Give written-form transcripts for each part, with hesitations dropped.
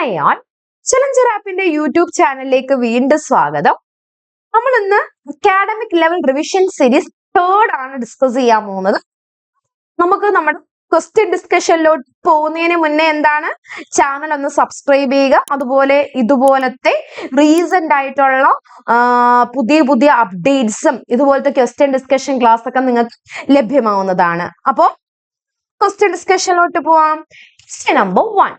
Hi ആൾ, challenger ആപ്പിന്റെ YouTube ചാനലിലേക്ക് വീണ്ടും സ്വാഗതം. നമ്മൾ ഇന്ന് academic level revision series 3rd ആണ് ഡിസ്കസ് ചെയ്യാൻ പോകുന്നത്. നമുക്ക് നമ്മുടെ ക്വസ്റ്റ്യൻ ഡിസ്കഷനിലോട്ട് പോകുന്നതിന് മുന്നേ എന്താണ്, ചാനൽ ഒന്ന് സബ്സ്ക്രൈബ് ചെയ്യുക. അതുപോലെ ഇതുപോലത്തെ റീസെന്റ് ആയിട്ടുള്ള പുതിയ പുതിയ അപ്ഡേറ്റ്സും ഇതുപോലത്തെ ക്വസ്റ്റ്യൻ ഡിസ്കഷൻ ക്ലാസ് ഒക്കെ നിങ്ങൾക്ക് ലഭ്യമാവുന്നതാണ്. അപ്പോൾ ക്വസ്റ്റ്യൻ ഡിസ്കഷനിലോട്ട് പോവാം. Question number 1.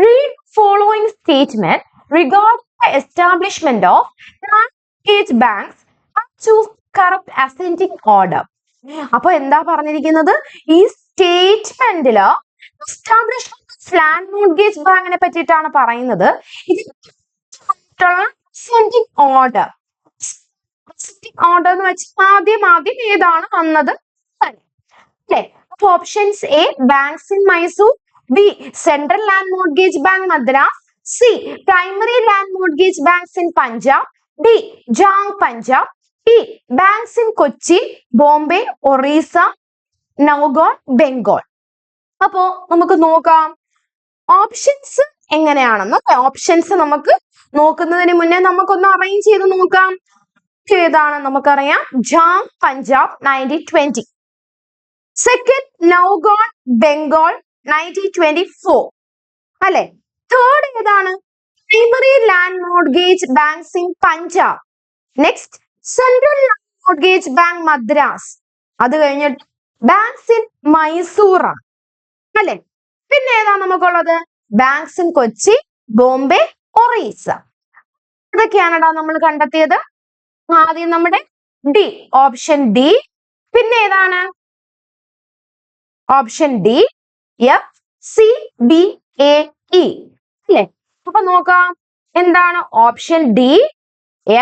Read following statement regarding the establishment of non-mortgage banks and choose correct ascending order. അപ്പൊ എന്താ പറഞ്ഞിരിക്കുന്നത്, ഈ സ്റ്റേറ്റ്മെന്റില് എസ്റ്റാബ്ലിഷ്മെന്റ് ലാൻഡ് മോർഗേജ് ബാങ്കിനെ പറ്റിയിട്ടാണ് പറയുന്നത്. Ascending order. അസെൻഡിങ് ഓർഡർ എന്ന് വെച്ചാൽ ആദ്യം ഏതാണ് വന്നത് അല്ലേ? അപ്പൊ options A banks in Mysore, B. Central Land Mortgage Bank Madras, C. Primary Land Mortgage Banks in Punjab, D. Jang Punjab, E. Banks in Kochi, Bombay, Orissa, Nowgon, Bengal. അപ്പോ നമുക്ക് നോക്കാം ഓപ്ഷൻസ് എങ്ങനെയാണെന്ന്. ഓപ്ഷൻസ് നമുക്ക് നോക്കുന്നതിന് മുന്നേ നമുക്കൊന്ന് അറേഞ്ച് ചെയ്ത് നോക്കാം. ഏതാണ് നമുക്കറിയാം, ജാങ് പഞ്ചാബ് 1920, സെക്കൻഡ് നൗഗോൺ ബംഗാൾ 1924 അല്ലെ. തേർഡ് ഏതാണ്, primary land mortgage banks in Punjab. Next central land mortgage bank Madras. അത് കഴിഞ്ഞിട്ട് ബാങ്ക്സ് ഇൻ മൈസൂർ അല്ലെ. പിന്നെ ഏതാ നമുക്കുള്ളത്, ബാങ്ക്സ് ഇൻ കൊച്ചി, ബോംബെ, ഒറീസ. ഇതൊക്കെയാണടാ നമ്മൾ കണ്ടെത്തിയത്. ആദ്യം നമ്മുടെ ഡി, ഓപ്ഷൻ ഡി. പിന്നെ ഏതാണ് ഓപ്ഷൻ ഡി, FCBAE അല്ലെ. അപ്പൊ നോക്കാം എന്താണ് ഓപ്ഷൻ ഡി,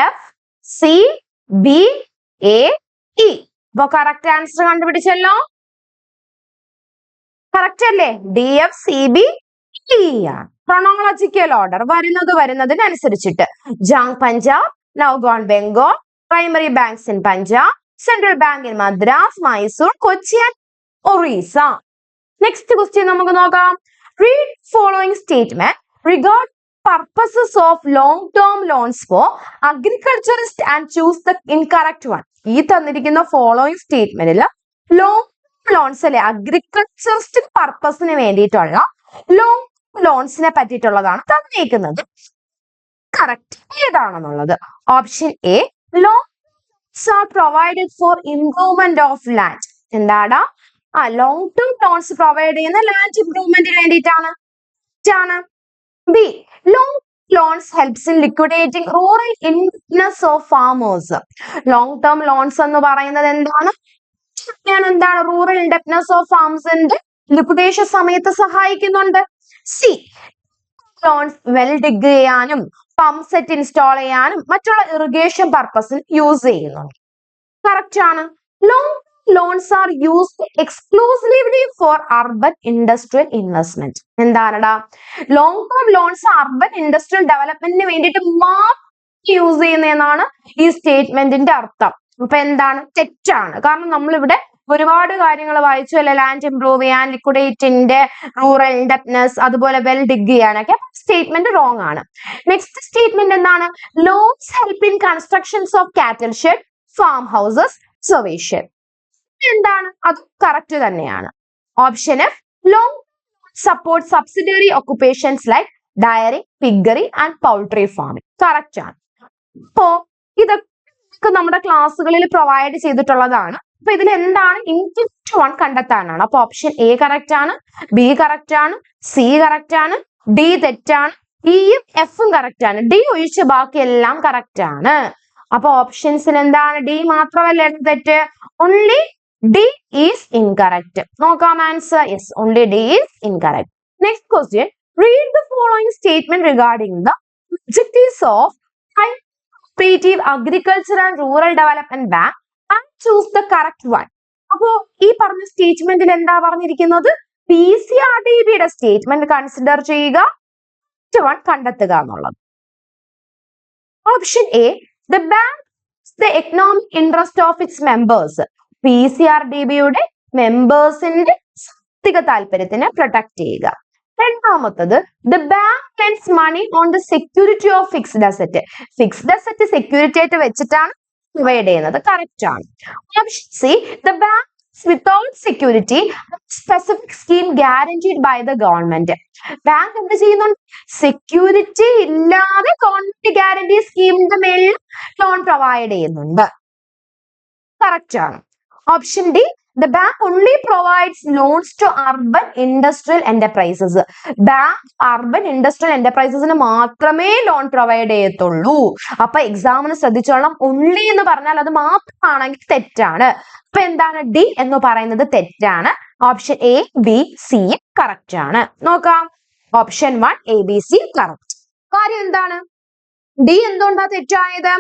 FCBAE. അപ്പൊ കറക്റ്റ് ആൻസർ കണ്ടുപിടിച്ചല്ലോ, കറക്റ്റ് അല്ലേ? DFCBE ആണ്. ക്രോണോളജിക്കൽ ഓർഡർ വരുന്നതിനനുസരിച്ചിട്ട് Jhang Punjab, Naogaon Bengal, primary banks in Punjab, central bank in Madras, Mysore, Kochi and Orissa. Next question നമുക്ക് നോക്കാം. Read following statement regarding purposes of long-term loans for agriculturist and choose the incorrect one. ഈ തന്നിരിക്കുന്ന following സ്റ്റേറ്റ്മെന്റിൽ long loans അല്ലെ, agriculturist പർപ്പസിന് വേണ്ടിയിട്ടുള്ള ലോങ് ലോൺസിനെ പറ്റിയിട്ടുള്ളതാണ് തന്നിരിക്കുന്നത്. കറക്റ്റ് ഏതാണെന്നുള്ളത് option A, loans are provided for improvement of land. എന്താടാ, ലോങ് ടേം ലോൺസ് പ്രൊവൈഡ് ചെയ്യുന്ന ലാൻഡ് ഇംപ്രൂവ്മെന്റിന് വേണ്ടിയിട്ടാണ്. B, long loans helps in liquidating rural indebtedness of farmers. Long term loans എന്ന് പറയുന്നത് എന്താണ്, റൂറൽ ഇൻഡെപ്റ്റ്നെസ് ഓഫ് ഫാംസിന്റെ liquidation സമയത്ത് സഹായിക്കുന്നുണ്ട്. സി, ലോൺസ് വെൽ ഡിഗ് ചെയ്യാനും പമ്പ് സെറ്റ് ഇൻസ്റ്റാൾ ചെയ്യാനും മറ്റുള്ള ഇറിഗേഷൻ പർപ്പസിന് യൂസ് ചെയ്യുന്നുണ്ട്. കറക്റ്റ് ആണ്. Long loans are used exclusively for urban industrial investment. എന്താണടാ, long term loans urban industrial ഡെവലപ്മെന്റിന് വേണ്ടിയിട്ട് മാത്രം യൂസ് ചെയ്യുന്നതെന്നാണ് ഈ സ്റ്റേറ്റ്മെന്റിന്റെ അർത്ഥം. അപ്പൊ എന്താണ്, തെറ്റാണ്. കാരണം നമ്മളിവിടെ ഒരുപാട് കാര്യങ്ങൾ വായിച്ചു അല്ലെ, ലാൻഡ് ഇംപ്രൂവ് ചെയ്യാൻ, ലിക്വിഡേറ്റിന്റെ റൂറൽ ഇൻഡെപ്റ്റ്നെസ്, അതുപോലെ വെൽ ഡിഗ് ചെയ്യാനൊക്കെ. സ്റ്റേറ്റ്മെന്റ് റോങ് ആണ്. നെക്സ്റ്റ് സ്റ്റേറ്റ്മെന്റ് എന്താണ്, loans help in constructions of cattle shed, farm houses, സർവേഷൻ. എന്താണ്, അത് കറക്റ്റ് തന്നെയാണ്. Option F, long support subsidiary occupations like dairy, piggery and poultry farming. Correct ആണ്. അപ്പോ ഇതൊക്കെ നമ്മുടെ ക്ലാസ്സുകളിൽ പ്രൊവൈഡ് ചെയ്തിട്ടുള്ളതാണ്. അപ്പൊ ഇതിൽ എന്താണ്, ഇൻഡിറ്റ് വൺ കണ്ടെത്താനാണ്. അപ്പൊ ഓപ്ഷൻ എ കറക്റ്റ് ആണ്, ബി കറക്റ്റ് ആണ്, സി കറക്റ്റ് ആണ്, ഡി തെറ്റാണ്, ഇയും എഫും കറക്റ്റ് ആണ്. ഡി ഒഴിച്ച് ബാക്കി എല്ലാം കറക്റ്റ് ആണ്. അപ്പൊ ഓപ്ഷൻസിൽ എന്താണ്, ഡി മാത്രമല്ല തെറ്റ്, ഓൺലി D is incorrect. നോക്കാം answer. Yes, only D is incorrect. Next question. Read the following statement regarding the objectives of Cooperative Agriculture and Rural Development Bank and choose the correct one. അപ്പോ ഈ പറഞ്ഞ സ്റ്റേറ്റ്മെന്റിൽ എന്താ പറഞ്ഞിരിക്കുന്നത്, PCRDBയുടെ statement consider ചെയ്യുക, one കണ്ടെത്തുക എന്നുള്ളത്. Option A, the bank is the economic interest of its members. PCRDBയുടെ മെമ്പേഴ്സിന്റെ സാമ്പത്തിക താല്പര്യത്തിനെ പ്രൊട്ടക്ട് ചെയ്യുക. രണ്ടാമത്തത് the bank lends money on the security of fixed asset. Fixed asset security ആയിട്ട് വെച്ചിട്ടാണ് പ്രൊവൈഡ് ചെയ്യുന്നത്. കറക്റ്റ് ആണ്. Option C the bank without security specific scheme guaranteed by the government. Bank എന്ത് ചെയ്യുന്നുണ്ട്? സെക്യൂരിറ്റി ഇല്ലാതെ ഗവൺമെന്റ് ഗ്യാരണ്ടി സ്കീമിന്റെ മേളിൽ loan provide ചെയ്യുന്നുണ്ട്. കറക്റ്റ് ആണ്. Option D the bank only provides loans to urban industrial enterprises. Bank urban industrial എന്റർപ്രൈസസിന് മാത്രമേ loan provide ചെയ്യത്തുള്ളൂ. അപ്പൊ എക്സാമിന് ശ്രദ്ധിച്ചോളാം, only എന്ന് പറഞ്ഞാൽ അത് മാത്രമാണെങ്കിൽ തെറ്റാണ്. അപ്പൊ എന്താണ്? ഡി എന്ന് പറയുന്നത് തെറ്റാണ്. Option A B C correct ആണ്. നോക്കാം. Option 1 A B C correct. കാര്യം എന്താണ്? ഡി എന്തുകൊണ്ടാ തെറ്റായത്?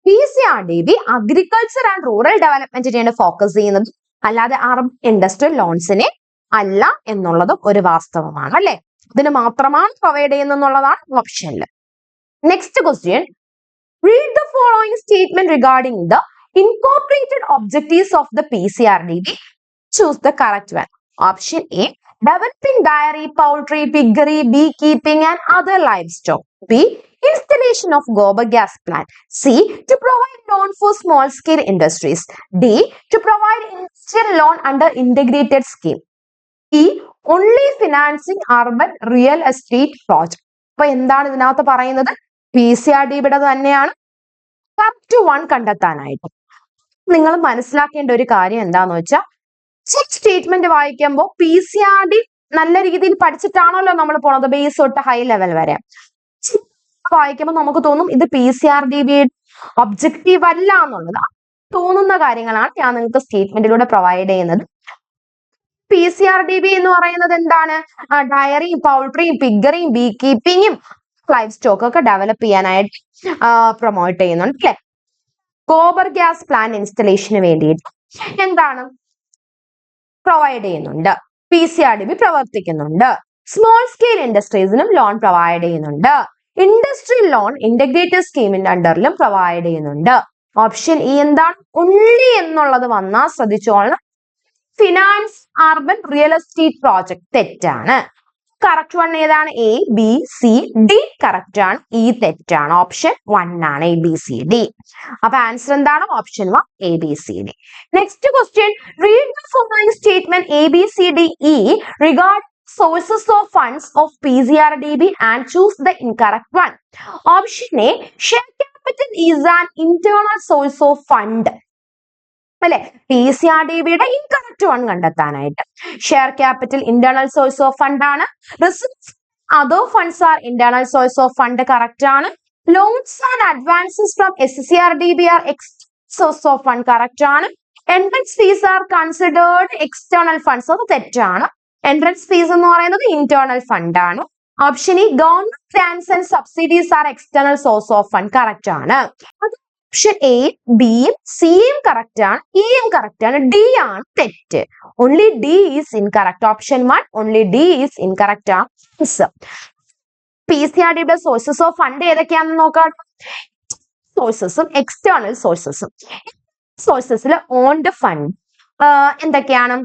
PCRDB അഗ്രികൾച്ചർ ആൻഡ് റൂറൽ ഡെവലപ്മെന്റിനെയാണ് ഫോക്കസ് ചെയ്യുന്നത്, അല്ലാതെ അർബൻ ഇൻഡസ്ട്രിയൽ ലോൺസിനെ അല്ല എന്നുള്ളതും ഒരു വാസ്തവമാണ് അല്ലെ. ഇതിന് മാത്രമാണ് പ്രൊവൈഡ് ചെയ്യുന്നതാണ് ഓപ്ഷനിൽ. Next question, read the following statement regarding the incorporated objectives of the PCRDB. Choose the correct one. Option A developing dairy, poultry, piggery, beekeeping and other livestock. B. Installation of gobar gas plant. C. To provide loan for small scale industries. D. To provide industrial loan under integrated scheme. E. Only financing urban real estate project. അപ്പൊ എന്താണ് ഇതിനകത്ത് പറയുന്നത്? PCRDBയുടെ തന്നെയാണ് correct one കണ്ടെത്താനായിട്ട്. നിങ്ങൾ മനസ്സിലാക്കേണ്ട ഒരു കാര്യം എന്താന്ന് വെച്ചാൽ, സ്റ്റേറ്റ്മെന്റ് വായിക്കുമ്പോൾ PCRD നല്ല രീതിയിൽ പഠിച്ചിട്ടാണല്ലോ നമ്മൾ പോണത്, ബേസ് തൊട്ട് ഹൈ ലെവൽ വരെ. വായിക്കുമ്പോൾ നമുക്ക് തോന്നും ഇത് PCRDBയുടെ ഒബ്ജക്റ്റീവ് അല്ല എന്നുള്ളത്. തോന്നുന്ന കാര്യങ്ങളാണ് ഞാൻ നിങ്ങൾക്ക് സ്റ്റേറ്റ്മെന്റിലൂടെ പ്രൊവൈഡ് ചെയ്യുന്നത്. PCRDB എന്ന് പറയുന്നത് എന്താണ്? ഡയറിയും പൗൾട്രിയും പിഗറിയും ബീ കീപ്പിങ്ങും ലൈഫ് സ്റ്റോക്ക് ഒക്കെ ഡെവലപ്പ് ചെയ്യാനായിട്ട് പ്രൊമോട്ട് ചെയ്യുന്നുണ്ട് അല്ലെ. ഗോബർ ഗ്യാസ് പ്ലാന്റ് ഇൻസ്റ്റലേഷന് വേണ്ടിയിട്ട് എന്താണ് പ്രൊവൈഡ് ചെയ്യുന്നുണ്ട്. PCRDB പ്രവർത്തിക്കുന്നുണ്ട്. സ്മോൾ സ്കെയിൽ ഇൻഡസ്ട്രീസിനും ലോൺ പ്രൊവൈഡ് ചെയ്യുന്നുണ്ട്. ഇൻഡസ്ട്രിയൽ ലോൺ ഇന്റഗ്രേറ്റഡ് സ്കീമിന്റെ അണ്ടറിലും പ്രൊവൈഡ് ചെയ്യുന്നുണ്ട്. ഓപ്ഷൻ ഇ എന്താണ്? ഉള്ളി എന്നുള്ളത് വന്നാൽ ശ്രദ്ധിച്ചോളണം, finance urban real estate project തെറ്റാണ്. കറക്റ്റ് വൺ ഏതാണ്? A B C D correct ആണ്. ഇ തെറ്റാണ്. ഓപ്ഷൻ 1 ആണ് എ ബി സി ഡി. അപ്പൊ ആൻസർ എന്താണ്? Option 1 A B C D. Next question, read the following statement A B C D E regard sources of funds of PCRDB and choose the incorrect one. Option A, share capital is an internal source of fund. അല്ലെ, PCRDBയുടെ incorrect one കണ്ടെത്താനായിട്ട്. Share capital internal source of fund ആണ്. Reserves other funds are internal source of fund correct ആണ്. Loans and advances from SCRDB are external source of fund correct ആണ്. Entrance fees are considered external funds, അത് തെറ്റാണ്. Entrance fees എന്ന് പറയുന്നത് internal fund ആണ്. Option E government grants and subsidies are external source of fund correct ആണ്. Option A ബിയും സിയും correct ആണ്. ഇയും കറക്റ്റ് ആണ്. ഡി ആണ് തെറ്റ്. Only D is incorrect. Option 1 only D is incorrect ആണ്. PCRDയുടെ സോഴ്സസ് ഓഫ് ഫണ്ട് ഏതൊക്കെയാണെന്ന് നോക്കാം. സോഴ്സസും എക്സ്റ്റേണൽ സോഴ്സസും. സോഴ്സസിൽ ഓൺഡ് ഫണ്ട് എന്തൊക്കെയാണ്?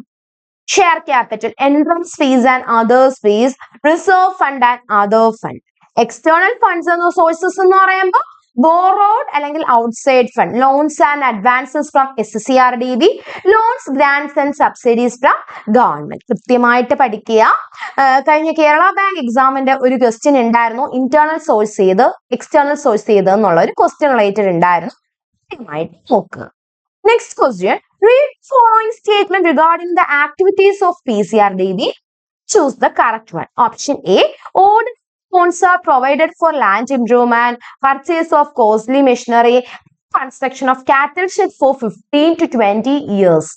Share capital, entrance fees and others fees, reserve fund and other fund. External funds എന്ന sources എന്ന് പറയുമ്പോൾ borrowed അല്ലെങ്കിൽ outside fund, loans and advances from SCRDB, loans grants and subsidies from government. കൃത്യമായിട്ട് പഠിക്കുക. കഴിഞ്ഞ Kerala bank എക്സാമിന്റെ ഒരു ക്വസ്റ്റ്യൻ ഉണ്ടായിരുന്നു, ഇന്റേണൽ സോഴ്സ് ചെയ്ത് എക്സ്റ്റേണൽ സോഴ്സ് ചെയ്ത് എന്നുള്ള ഒരു ക്വസ്റ്റ്യൻ റിലേറ്റഡ് ഉണ്ടായിരുന്നു. കൃത്യമായിട്ട് നോക്കുക. Next question, read following statement regarding the activities of PCRDB. Choose the correct one. Option A, all loans are provided for land improvement, purchase of costly machinery, construction of cattle shed for 15 to 20 years.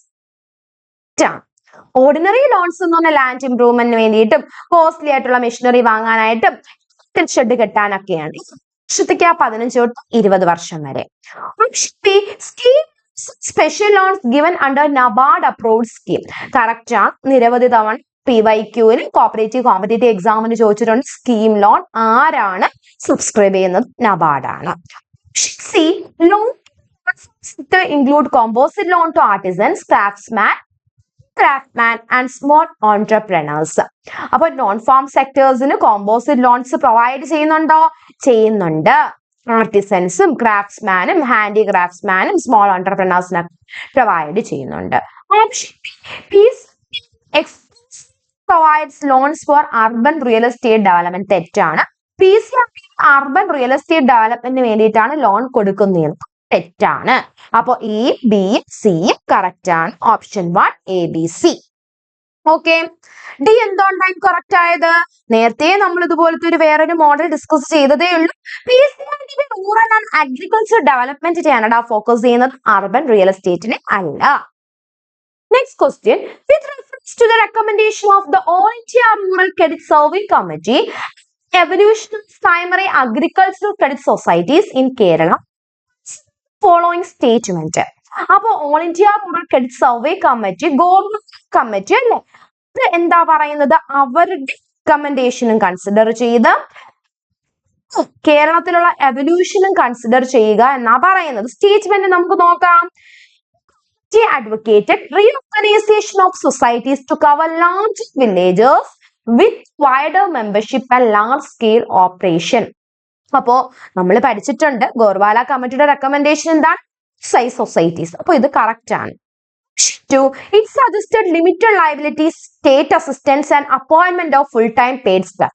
Ordinary loans എന്ന് പറഞ്ഞാൽ land ഇംപ്രൂവ്മെന്റിന് വേണ്ടിയിട്ടും costly ആയിട്ടുള്ള machinery വാങ്ങാനായിട്ടും cattle shed കെട്ടാനൊക്കെയാണ്. വർഷത്തേക്ക് 15 തൊട്ട് 20 വർഷം വരെ. Option B, scheme special loans given under NABARD approved scheme correct ആണ്. നിരവധി തവണ PYQന് കോപ്പറേറ്റീവ് കോമ്പറ്റേറ്റീവ് എക്സാമിന് ചോദിച്ചിട്ടുണ്ട്. സ്കീം ലോൺ ആരാണ് സബ്സ്ക്രൈബ് ചെയ്യുന്നത്? നബാർഡ് ആണ്. C, loan include composite loan to artisans, craftsman, craftsmen and small entrepreneurs. അപ്പോൾ നോൺ ഫാം സെക്ടേഴ്സിന് കോമ്പോസിറ്റ് ലോൺസ് പ്രൊവൈഡ് ചെയ്യുന്നുണ്ട്. ആർട്ടിസൻസും ക്രാഫ്റ്റ്സ്മാനും ഹാൻഡിക്രാഫ്റ്റ്സ്മാനും സ്മോൾ എന്റർപ്രണേഴ്സിനെ പ്രൊവൈഡ് ചെയ്യുന്നുണ്ട്. Option provides loans for urban real estate development. തെറ്റാണ്. PCRB അർബൻ റിയൽ എസ്റ്റേറ്റ് ഡെവലപ്മെന്റിന് വേണ്ടിയിട്ടാണ് loan കൊടുക്കുന്നത്. തെറ്റാണ്. അപ്പൊ A B C correct ആണ്. Option 1 ABC. ഓക്കെ, ഡി എന്തുകൊണ്ടാണ് കറക്റ്റ് ആയത്? നേരത്തെ നമ്മൾ ഇതുപോലത്തെ വേറൊരു മോഡൽ ഡിസ്കസ് ചെയ്തതേ ഉള്ളൂ. PCRB റൂറൽ ആൻഡ് അഗ്രികൾച്ചർ ഡെവലപ്മെന്റിനെയാണ് ഫോക്കസ് ചെയ്യുന്നത്, അർബൻ റിയൽ എസ്റ്റേറ്റിനെ അല്ല. Next question, with reference to the recommendation of the All India Rural Credit Survey Committee, evolution of primary agricultural credit societies in Kerala, following statement. അപ്പോൾ all India rural credit survey committee government committee അല്ലേ, ഇത് എന്താ പറയുന്നത്? അവരുടെ റെക്കമെൻഡേഷനും consider ചെയ്ത് കേരളത്തിലുള്ള എവല്യൂഷനും consider ചെയ്യുക എന്നാ പറയുന്നത്. സ്റ്റേറ്റ്മെന്റ് നമുക്ക് നോക്കാം. Advocated reorganization of societies to cover large villages with wider membership and large scale operation. അപ്പോ നമ്മൾ പഠിച്ചിട്ടുണ്ട് ഗോർവാല കമ്മിറ്റിയുടെ റെക്കമെൻഡേഷൻ എന്താണ്? Size societies. അപ്പൊ ഇത് കറക്റ്റ് ആണ്. It suggested limited liability, state assistance and appointment of full-time paid staff.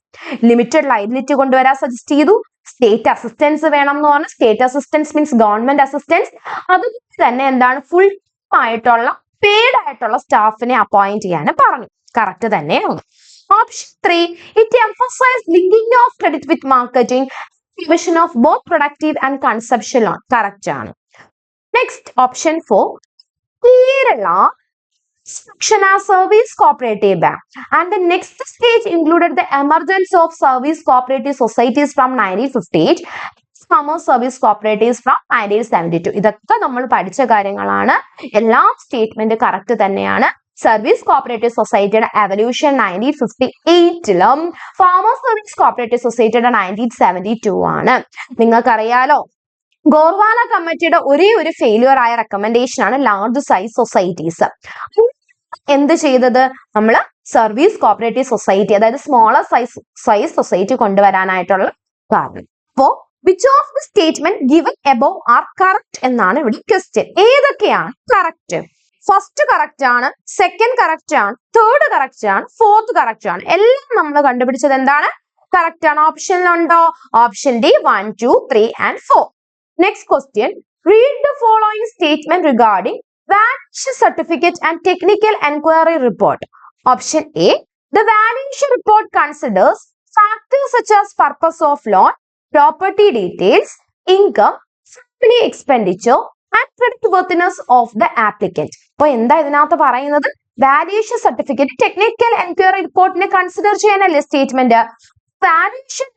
Limited liability കൊണ്ടുവരാൻ suggest ചെയ്തു. സ്റ്റേറ്റ് അസിസ്റ്റൻസ് വേണം എന്ന് പറഞ്ഞു. State assistance means government assistance. അതുപോലെ തന്നെ എന്താണ്? ഫുൾ ആയിട്ടുള്ള പെയ്ഡ് ആയിട്ടുള്ള സ്റ്റാഫിനെ അപ്പോയിന്റ് ചെയ്യാൻ പറഞ്ഞു. കറക്റ്റ് തന്നെയാണ്. Option 3, it emphasise linking of credit with marketing, division of both productive and consumption loan. Correct ആണ്. Next option 4, Kerala Service Cooperative Bank and the next stage included the emergence of service cooperative societies from 1958, farmers service cooperatives from 1972. ഇതൊക്കെ നമ്മൾ പഠിച്ച കാര്യങ്ങളാണ്. എല്ലാ statement correct തന്നെയാണ്. Service cooperative സൊസൈറ്റിയുടെ evolution 1958ലും farmers service cooperative സൊസൈറ്റിയുടെ 1972 ആണ്. നിങ്ങൾക്കറിയാലോ ഗോർവാല കമ്മിറ്റിയുടെ ഒരേ ഒരു ഫെയിലിയർ ആയ റെക്കമെൻഡേഷൻ ആണ് ലാർജ് സൈസ് സൊസൈറ്റീസ്. എന്ത് ചെയ്തത്? നമ്മൾ സർവീസ് കോപ്പറേറ്റീവ് സൊസൈറ്റി, അതായത് സ്മോളർ സൈസ് സൊസൈറ്റി കൊണ്ടുവരാനായിട്ടുള്ള കാരണം. അപ്പോ which of the statement given above are correct എന്നാണ് ഇവിടെ ക്വസ്റ്റ്യൻ. ഏതൊക്കെയാണ് കറക്റ്റ്? ഫസ്റ്റ് കറക്റ്റ് ആണ്, സെക്കൻഡ് കറക്റ്റ് ആണ്, തേർഡ് കറക്റ്റ് ആണ്, ഫോർത്ത് കറക്റ്റ് ആണ്. എല്ലാം നമ്മൾ കണ്ടുപിടിച്ചത് എന്താണ്? കറക്റ്റ് ആണ്. ഓപ്ഷനിലുണ്ടോ? Option D 1, 2, 3 and 4. Next question, read the following statement regarding valuation certificate and technical enquiry report. Option A, the valuation report considers factors such as purpose of loan, property details, income, family expenditure and creditworthiness of the applicant. അപ്പോൾ എന്താ ഇതിനകത്ത് പറയുന്നത്? Valuation certificate, technical enquiry റിപ്പോർട്ടിനെ consider ചെയ്യാനല്ലേ statement. Valuation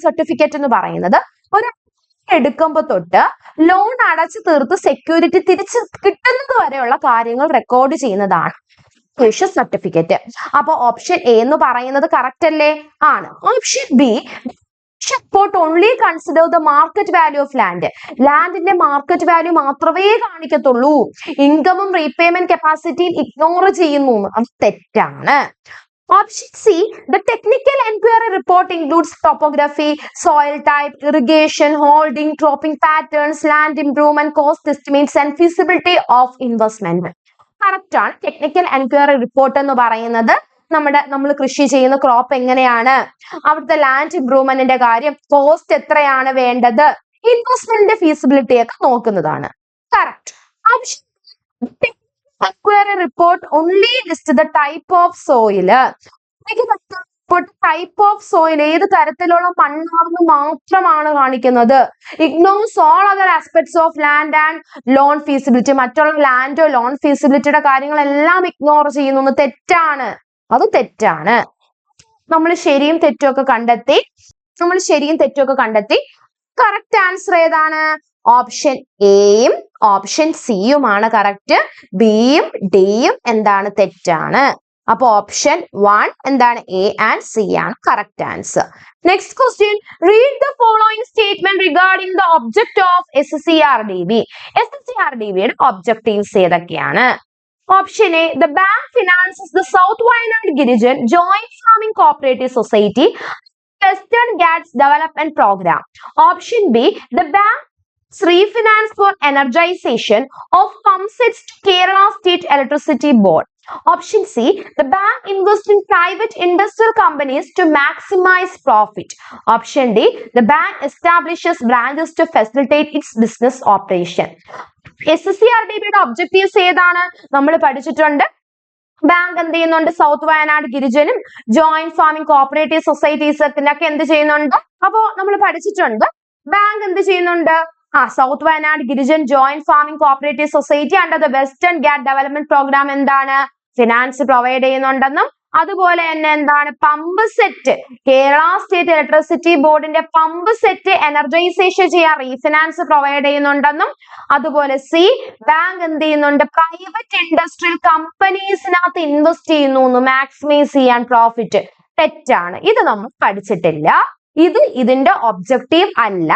certificate എന്ന് പറയുന്നത് ഒരു എടുക്കുമ്പോ തൊട്ട് ലോൺ അടച്ചു തീർത്ത് സെക്യൂരിറ്റി തിരിച്ച് കിട്ടുന്നത് വരെയുള്ള കാര്യങ്ങൾ റെക്കോർഡ് ചെയ്യുന്നതാണ് വാല്യൂഷൻ സർട്ടിഫിക്കറ്റ്. അപ്പൊ ഓപ്ഷൻ എ എന്ന് പറയുന്നത് കറക്റ്റ് അല്ലേ? ആണ്. Option B, report only consider the market value of land. ലാൻഡിന്റെ മാർക്കറ്റ് വാല്യൂ മാത്രമേ കാണിക്കത്തുള്ളൂ. ഇൻകമും റീപേയ്മെന്റ് കപ്പാസിറ്റിയും ഇഗ്നോർ ചെയ്യുന്നു. അത് തെറ്റാണ്. Option C, the technical enquiry report includes topography, soil type, irrigation, holding, cropping patterns, land improvement, cost estimates and feasibility of investment. Correct ആണ്. Technical enquiry report എന്ന് പറയുന്നത് നമ്മൾ കൃഷി ചെയ്യുന്ന ക്രോപ്പ് എങ്ങനെയാണ്, അവിടുത്തെ ലാൻഡ് ഇംപ്രൂവ്മെന്റിന്റെ കാര്യം, കോസ്റ്റ് എത്രയാണ് വേണ്ടത്, ഇൻവെസ്റ്റ്മെന്റിന്റെ ഫീസിബിലിറ്റി ഒക്കെ നോക്കുന്നതാണ്. Correct. Option enquiry report only list the type of soil. Type of soil, ഏത് തരത്തിലുള്ള മണ്ണാണെന്ന് മാത്രമാണ് കാണിക്കുന്നത്. Ignores all other aspects of land and lone feasibility. മറ്റുള്ള ലാൻഡോ ലോൺ ഫീസിബിലിറ്റിയുടെ കാര്യങ്ങളെല്ലാം ഇഗ്നോർ ചെയ്യുന്നു. തെറ്റാണ്. അത് തെറ്റാണ്. നമ്മൾ ശരിയും തെറ്റും ഒക്കെ കണ്ടെത്തി. കറക്റ്റ് ആൻസർ ഏതാണ്? ഓപ്ഷൻ എയും ഓപ്ഷൻ സിയുമാണ് കറക്റ്റ്. ബിയും ഡിയും എന്താണ്? തെറ്റാണ്. അപ്പൊ ഓപ്ഷൻ 1 എന്താണ്? എ ആൻഡ് സി ആണ് correct answer. Next question, read the following statement regarding the object of SCRDB. SCRDBയുടെ ഒബ്ജക്റ്റീവ്സ് ഏതൊക്കെയാണ്? Option A, the bank finances the South Wayanad Girijan Joint Farming Cooperative Society Western Ghats Development Program. Option B, the bank refinance for energization of pump sets to Kerala State Electricity Board. Option C, the bank invests in private industrial companies to maximize profit. Option D, the bank establishes branches to facilitate its business operation. SSCRDBയുടെ objectives ഏതാണ് നമ്മൾ പഠിച്ചിട്ടുണ്ട്. Bank എന്ത് ചെയ്യുന്നുണ്ട്? South Wayanad ഗിരിജനും joint farming cooperative സൊസൈറ്റീസൊക്കെ എന്ത് ചെയ്യുന്നുണ്ട്? അപ്പോ നമ്മൾ പഠിച്ചിട്ടുണ്ട് ബാങ്ക് എന്ത് ചെയ്യുന്നുണ്ട്? South Wayanad Girijan joint farming cooperative society under the western Ghat development programme എന്താണ്? ഫിനാൻസ് പ്രൊവൈഡ് ചെയ്യുന്നുണ്ടെന്നും അതുപോലെ തന്നെ എന്താണ്? Pump set Kerala state electricity ബോർഡിന്റെ പമ്പ് സെറ്റ് എനർജൈസേഷൻ ചെയ്യാൻ റീഫിനാൻസ് പ്രൊവൈഡ് ചെയ്യുന്നുണ്ടെന്നും അതുപോലെ സി, ബാങ്ക് എന്ത് ചെയ്യുന്നുണ്ട്? പ്രൈവറ്റ് ഇൻഡസ്ട്രിയൽ കമ്പനീസിനകത്ത് ഇൻവെസ്റ്റ് ചെയ്യുന്നു മാക്സിമൈസ് ചെയ്യാൻ പ്രോഫിറ്റ്. തെറ്റാണ്, ഇത് നമ്മൾ പഠിച്ചിട്ടില്ല. ഇതിന്റെ ഒബ്ജക്റ്റീവ് അല്ല.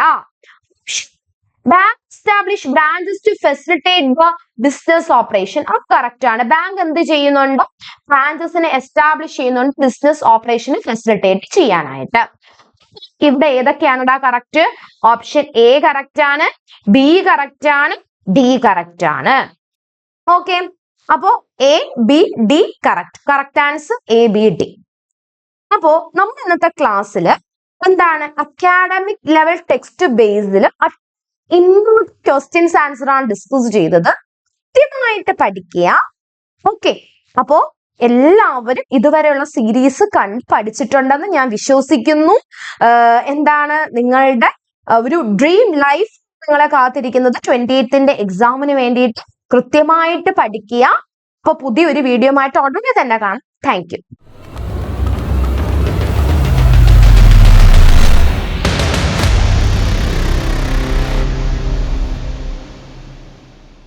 Bank establish branches to facilitate the business operation, അത് കറക്റ്റ് ആണ്. ബാങ്ക് എന്ത് ചെയ്യുന്നുണ്ട്? ബ്രാഞ്ചസിനെ എസ്റ്റാബ്ലിഷ് ചെയ്യുന്നുണ്ട് ബിസിനസ് ഓപ്പറേഷന് ഫെസിലിറ്റേറ്റ് ചെയ്യാനായിട്ട്. ഇവിടെ ഏതൊക്കെയാണ് കറക്റ്റ്? ഓപ്ഷൻ എ കറക്റ്റ് ആണ്, ബി കറക്റ്റ് ആണ്, ഡി കറക്റ്റ് ആണ്. ഓക്കെ, അപ്പോ A, B, D correct answer A, B, D. അപ്പോ നമ്മൾ ഇന്നത്തെ ക്ലാസ്സിൽ എന്താണ് അക്കാഡമിക് ലെവൽ ടെക്സ്റ്റ് ബേസിൽ ക്വസ്റ്റ്യൻസ് ആൻസർ ആണ് ഡിസ്കസ് ചെയ്തത്. കൃത്യമായിട്ട് പഠിക്കുക. ഓക്കെ, അപ്പോ എല്ലാവരും ഇതുവരെയുള്ള സീരീസ് പഠിച്ചിട്ടുണ്ടെന്ന് ഞാൻ വിശ്വസിക്കുന്നു. എന്താണ് നിങ്ങളുടെ ഒരു ഡ്രീം ലൈഫ് നിങ്ങളെ കാത്തിരിക്കുന്നത് 28th എക്സാമിന് വേണ്ടിയിട്ട് കൃത്യമായിട്ട് പഠിക്കുക. അപ്പൊ പുതിയൊരു വീഡിയോ ആയിട്ട് ഉടനെ തന്നെ കാണാം. Thank you.